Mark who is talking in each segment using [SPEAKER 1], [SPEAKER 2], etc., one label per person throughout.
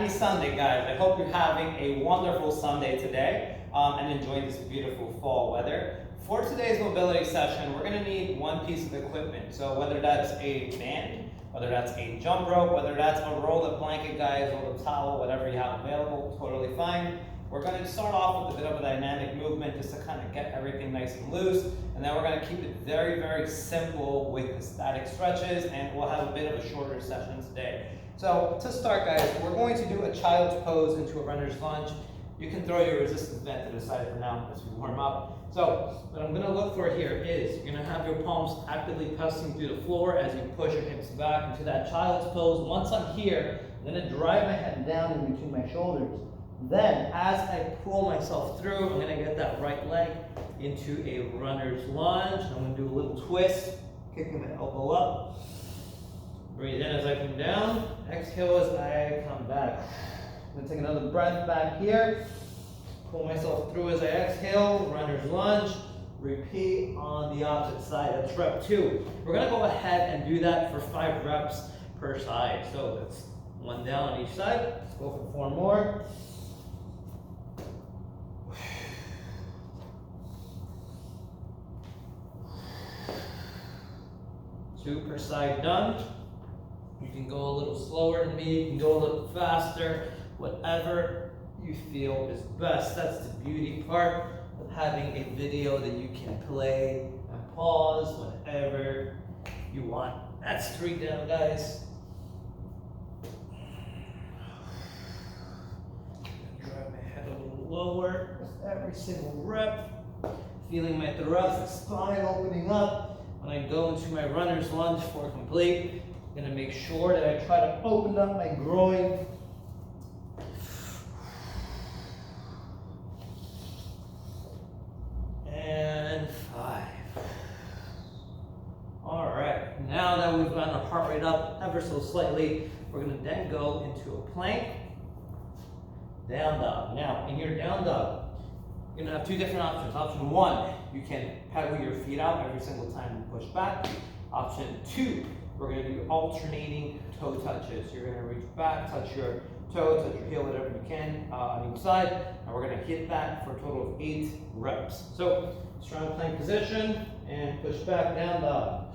[SPEAKER 1] Happy Sunday, guys. I hope you're having a wonderful Sunday today and enjoying this beautiful fall weather. For today's mobility session, we're going to need one piece of equipment. So whether that's a band, whether that's a jump rope, whether that's a roll of blanket, guys, roll of towel, whatever you have available, totally fine. We're going to start off with a bit of a dynamic movement just to kind of get everything nice and loose. And then we're going to keep it very, very simple with the static stretches, and we'll have a bit of a shorter session today. So to start, guys, we're going to do a child's pose into a runner's lunge. You can throw your resistance band to the side for now as we warm up. So what I'm going to look for here is you're going to have your palms actively pressing through the floor as you push your hips back into that child's pose. Once I'm here, I'm going to drive my head down in between my shoulders. Then, as I pull myself through, I'm going to get that right leg into a runner's lunge. I'm going to do a little twist, kicking my elbow up. Breathe in as I come down. Exhale as I come back. I'm going to take another breath back here. Pull myself through as I exhale. Runner's lunge. Repeat on the opposite side. That's rep 2. We're going to go ahead and do that for 5 reps per side. So that's 1 down on each side. Let's go for 4 more. 2 per side done. You can go a little slower than me, you can go a little faster, whatever you feel is best. That's the beauty part of having a video that you can play and pause whenever you want. That's 3 down, guys. Drive my head a little lower with every single rep. Feeling my thoracic spine opening up. When I go into my runner's lunge for complete, I'm going to make sure that I try to open up my groin. And 5. All right, now that we've gotten our heart rate up ever so slightly, we're going to then go into a plank, down dog. Now, in your down dog, you're going to have 2 different options. Option 1, you can pedal your feet out every single time you push back. Option 2, we're going to do alternating toe touches. You're going to reach back, touch your toe, touch your heel, whatever you can on each side, and we're going to hit that for a total of 8 reps. So, strong plank position, and push back, down dog.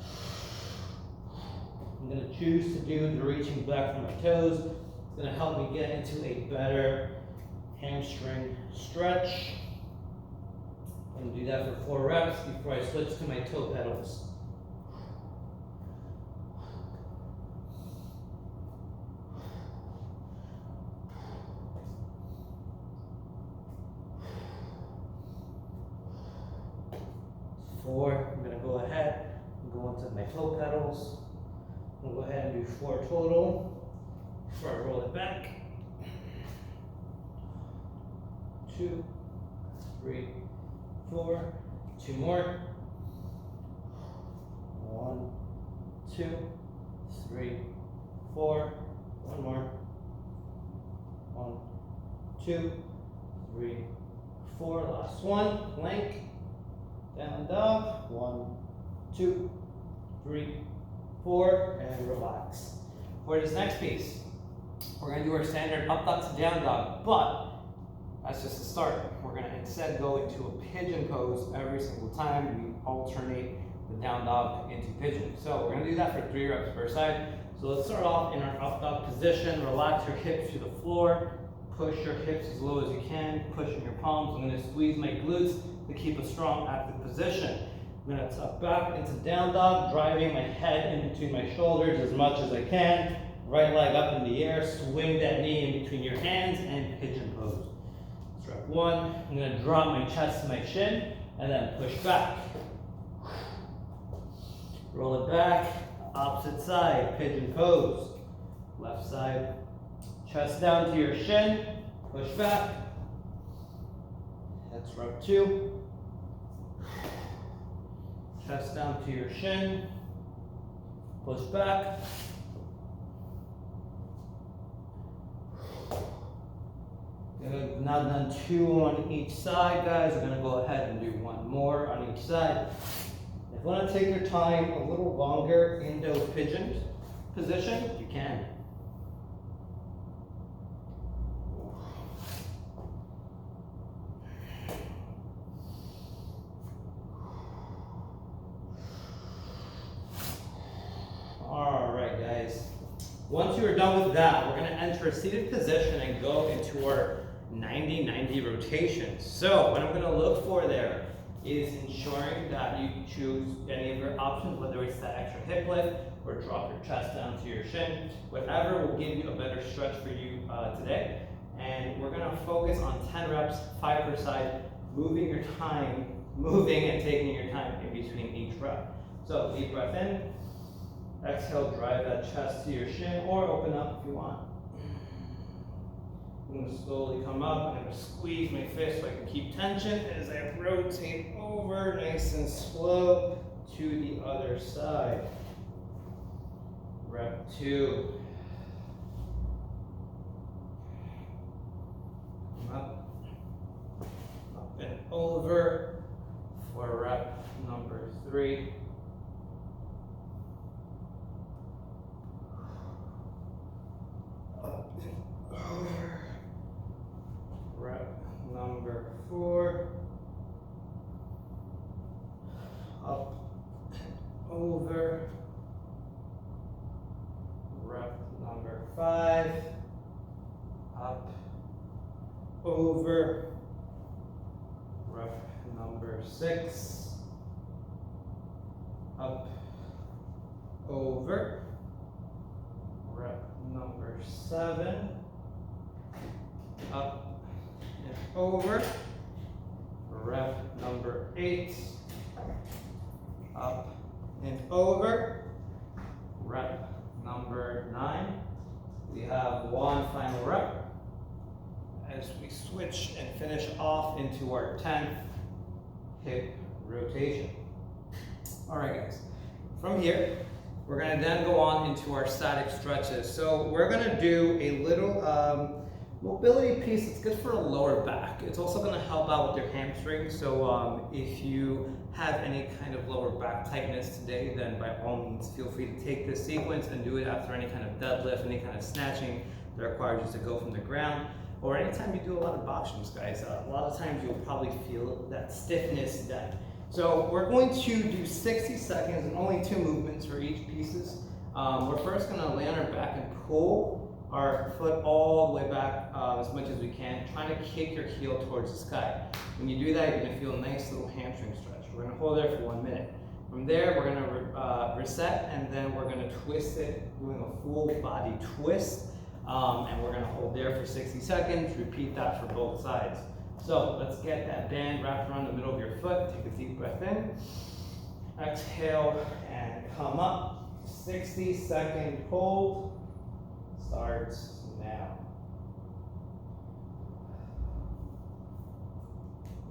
[SPEAKER 1] I'm going to choose to do the reaching back from my toes. It's going to help me get into a better hamstring stretch. I'm going to do that for 4 reps before I switch to my toe pedals. I'm going to go ahead and go into my toe pedals. I'm going to go ahead and do 4 total before I roll it back. 2, 3, 4, 2 more. 1, 2, 3, 4. 1 more. 1, 2, 3, 4. Last one. Plank. Down dog. 1, 2, 3, 4, and relax. For this next piece, we're going to do our standard up dog to down dog, but that's just the start. We're going to instead go into a pigeon pose every single time we alternate the down dog into pigeon. So we're going to do that for 3 reps per side. So let's start off in our up dog position. Relax your hips to the floor. Push your hips as low as you can. Push in your palms. I'm going to squeeze my glutes to keep a strong active position. I'm going to tuck back into down dog, driving my head in between my shoulders as much as I can. Right leg up in the air. Swing that knee in between your hands and pigeon pose. Rep 1, I'm going to drop my chest to my shin and then push back. Roll it back, opposite side, pigeon pose. Left side, chest down to your shin, push back. That's rep 2. Chest down to your shin, push back. I've now done 2 on each side, guys. We're going to go ahead and do 1 more on each side. If you want to take your time a little longer in those pigeon position, you can. Once you are done with that, we're going to enter a seated position and go into our 90-90 rotation. So what I'm going to look for there is ensuring that you choose any of your options, whether it's that extra hip lift or drop your chest down to your shin. Whatever will give you a better stretch for you today. And we're going to focus on 10 reps, 5 per side, moving and taking your time in between each rep. So deep breath in, exhale, drive that chest to your shin or open up if you want. I'm going to slowly come up. I'm going to squeeze my fist so I can keep tension as I rotate over nice and slow to the other side. Rep 2. Up and over for rep number 3. Up and over. Rep number 4. Up and over. Rep number 5. Up, over. Rep number 6. Up, over. Rep number 7. Up and over. Rep number 8. Up and over. Rep number 9. We have one final rep as we switch and finish off into our 10th hip rotation. All right, guys. From here, we're going to then go on into our static stretches. So we're going to do a little mobility piece that's good for the lower back. It's also going to help out with your hamstrings. So if you have any kind of lower back tightness today, then by all means feel free to take this sequence and do it after any kind of deadlift, any kind of snatching that requires you to go from the ground, or anytime you do a lot of box jumps, guys. A lot of times you'll probably feel that stiffness then. So we're going to do 60 seconds and only 2 movements for each pieces. We're first going to lay on our back and pull our foot all the way back as much as we can, trying to kick your heel towards the sky. When you do that, you're going to feel a nice little hamstring stretch. We're going to hold there for 1 minute. From there, we're going to reset, and then we're going to twist it, doing a full body twist. And we're going to hold there for 60 seconds. Repeat that for both sides. So let's get that band wrapped around the middle of your foot. Take a deep breath in. Exhale and come up. 60-second hold starts now.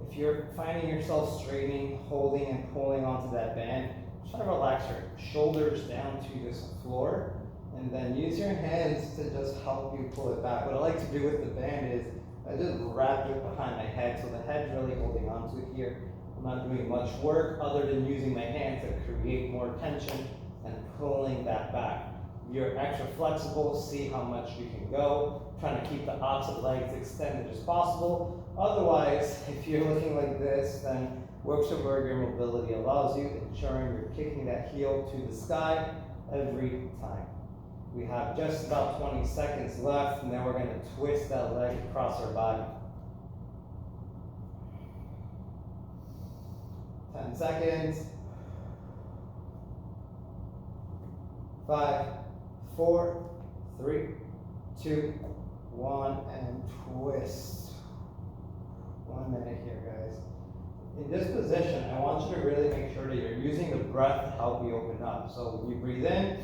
[SPEAKER 1] If you're finding yourself straightening, holding and pulling onto that band, try to relax your shoulders down to this floor, and then use your hands to just help you pull it back. What I like to do with the band is I just wrap it behind my head, so the head's really holding onto it here. I'm not doing much work other than using my hands to create more tension and pulling that back. If you're extra flexible, see how much you can go, trying to keep the opposite legs extended as possible. Otherwise, if you're looking like this, then work to where your mobility allows you, ensuring you're kicking that heel to the sky every time. We have just about 20 seconds left, and then we're going to twist that leg across our body. 10 seconds. 5, 4, 3, 2, 1, and twist. 1 minute here, guys. In this position, I want you to really make sure that you're using the breath to help you open up. So when you breathe in,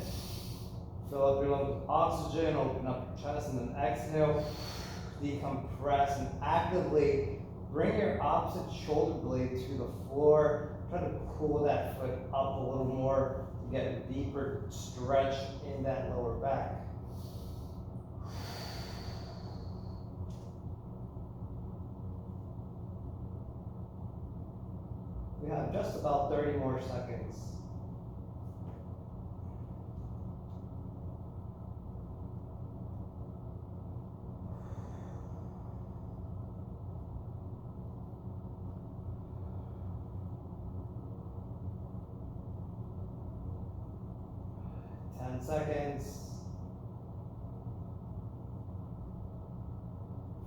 [SPEAKER 1] fill up your lungs with oxygen, open up your chest, and then exhale, decompress, and actively bring your opposite shoulder blade to the floor. Try to pull that foot up a little more to get a deeper stretch in that lower back. We have just about 30 more seconds. Seconds.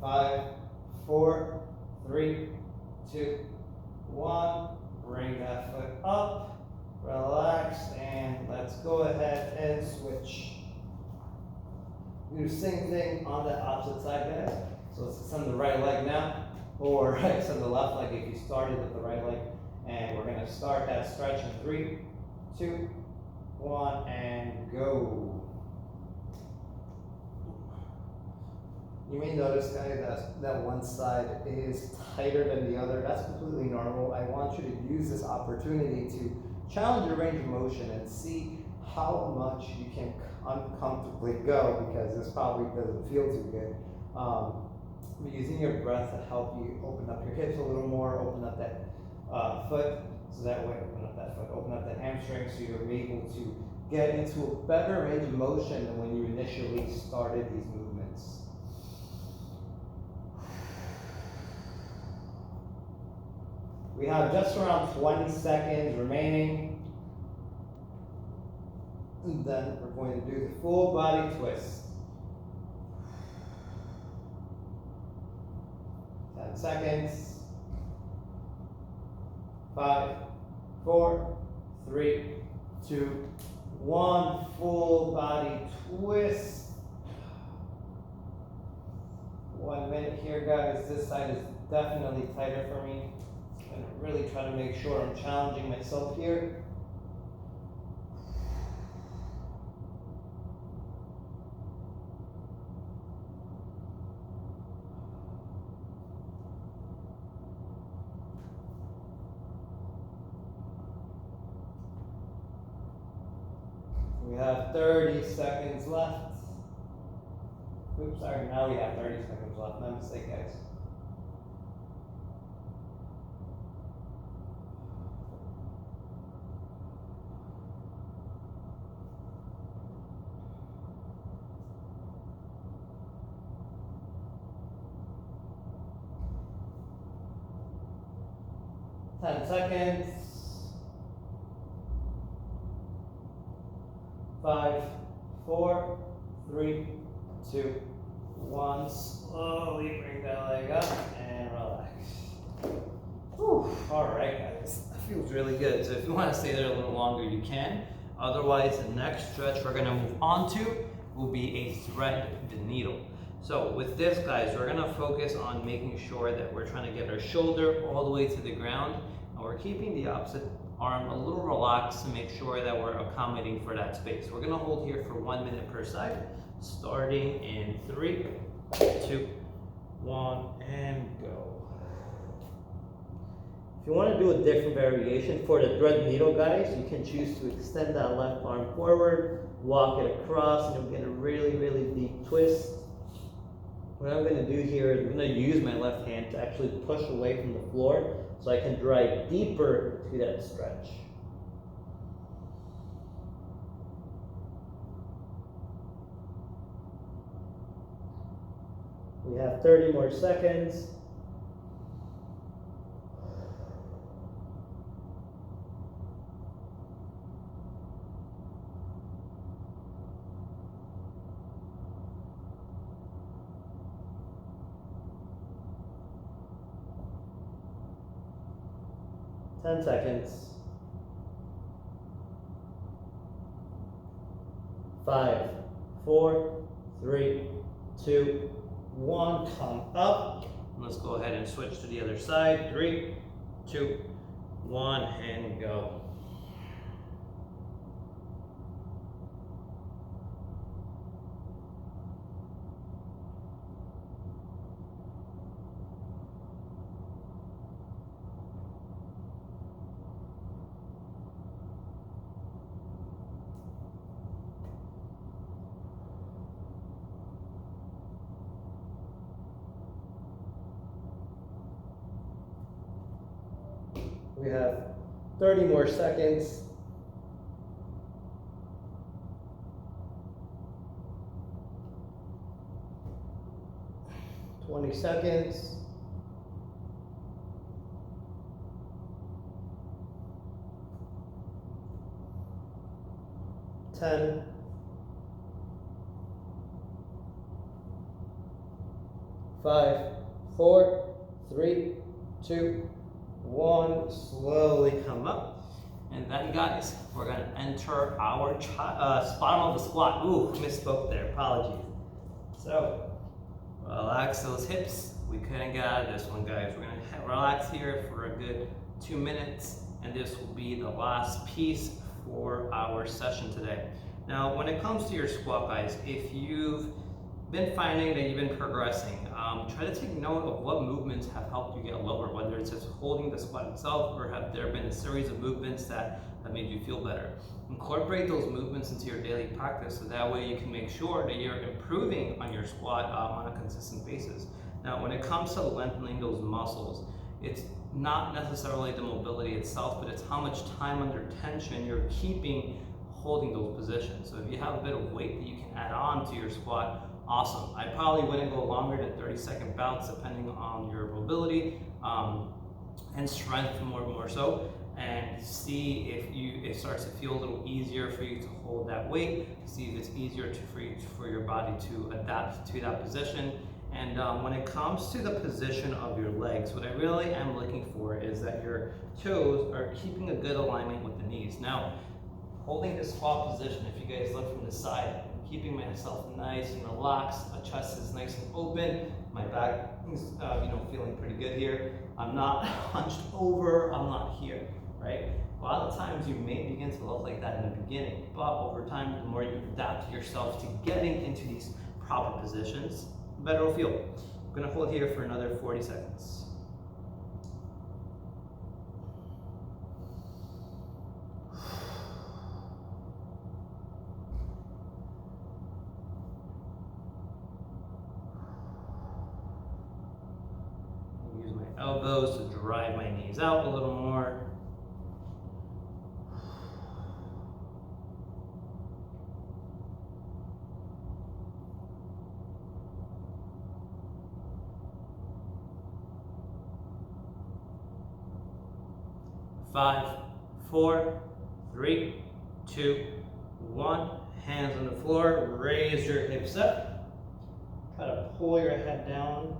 [SPEAKER 1] 5, 4, 3, 2, 1. Bring that foot up, relax, and let's go ahead and switch. Do the same thing on the opposite side, guys. So let's extend the right leg now, or extend the left leg if you started with the right leg. And we're gonna start that stretch in 3, 2, 1, and go. You may notice, guys, that one side is tighter than the other. That's completely normal. I want you to use this opportunity to challenge your range of motion and see how much you can uncomfortably go, because this probably doesn't feel too good. Using your breath to help you open up your hips a little more, open up that foot, so that way, open up that foot, open up that hamstring, so you're able to get into a better range of motion than when you initially started these movements. We have just around 20 seconds remaining. And then we're going to do the full body twist. 10 seconds. 5, 4, 3, 2, 1. Full body twist. 1 minute here, guys. This side is definitely tighter for me. I'm really trying to make sure I'm challenging myself here. We have 30 seconds left. Oops, sorry, now we have 30 seconds left. My mistake, guys. Ten seconds. 5, 4, 3, 2, 1. Slowly bring that leg up and relax. Whew. All right, guys. That feels really good. So if you want to stay there a little longer, you can. Otherwise, the next stretch we're going to move on to will be a thread the needle. So with this, guys, we're going to focus on making sure that we're trying to get our shoulder all the way to the ground, and we're keeping the opposite arm a little relaxed to make sure that we're accommodating for that space. We're going to hold here for 1 minute per side, starting in 3, 2, 1, and go. If you want to do a different variation for the thread needle, guys, you can choose to extend that left arm forward, walk it across, and you'll get a really, really deep twist. What I'm going to do here is I'm going to use my left hand to actually push away from the floor so I can drive deeper to that stretch. We have 30 more seconds. Ten seconds. 5, 4, 3, 2, 1. Come up. Let's go ahead and switch to the other side. 3, 2, 1, and go. We have 30 more seconds. Twenty seconds. 10. 5, 5, 4, 3, 2, 1. Slowly come up. And then guys, we're gonna enter our bottom of the squat. Ooh, misspoke there, apologies. So, relax those hips. We couldn't get out of this one, guys. We're gonna relax here for a good 2 minutes, and this will be the last piece for our session today. Now, when it comes to your squat, guys, if you've been finding that you've been progressing, try to take note of what movements have helped you get lower, whether it's just holding the squat itself or have there been a series of movements that have made you feel better. Incorporate those movements into your daily practice so that way you can make sure that you're improving on your squat on a consistent basis. Now, when it comes to lengthening those muscles, it's not necessarily the mobility itself, but it's how much time under tension you're keeping holding those positions. So if you have a bit of weight that you can add on to your squat, awesome. I probably wouldn't go longer than 30-second bouts depending on your mobility and strength more so, and see if it starts to feel a little easier for you to hold that weight, see if it's easier for your body to adapt to that position. And when it comes to the position of your legs, what I really am looking for is that your toes are keeping a good alignment with the knees. Now, holding this squat position, if you guys look from the side, I'm keeping myself nice and relaxed. My chest is nice and open. My back is feeling pretty good here. I'm not hunched over, I'm not here, right? A lot of times you may begin to look like that in the beginning, but over time, the more you adapt yourself to getting into these proper positions, the better it'll feel. I'm gonna hold here for another 40 seconds. Elbows to drive my knees out a little more. Five, 4, 3, 2, 1. Hands on the floor, raise your hips up. Try to pull your head down.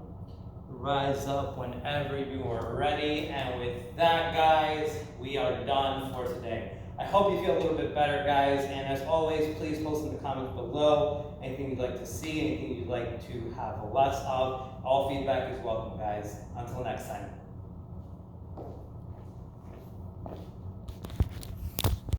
[SPEAKER 1] Rise up whenever you are ready. And with that, guys, we are done for today. I hope you feel a little bit better, guys. And as always, please post in the comments below anything you'd like to see, anything you'd like to have less of. All feedback is welcome, guys. Until next time.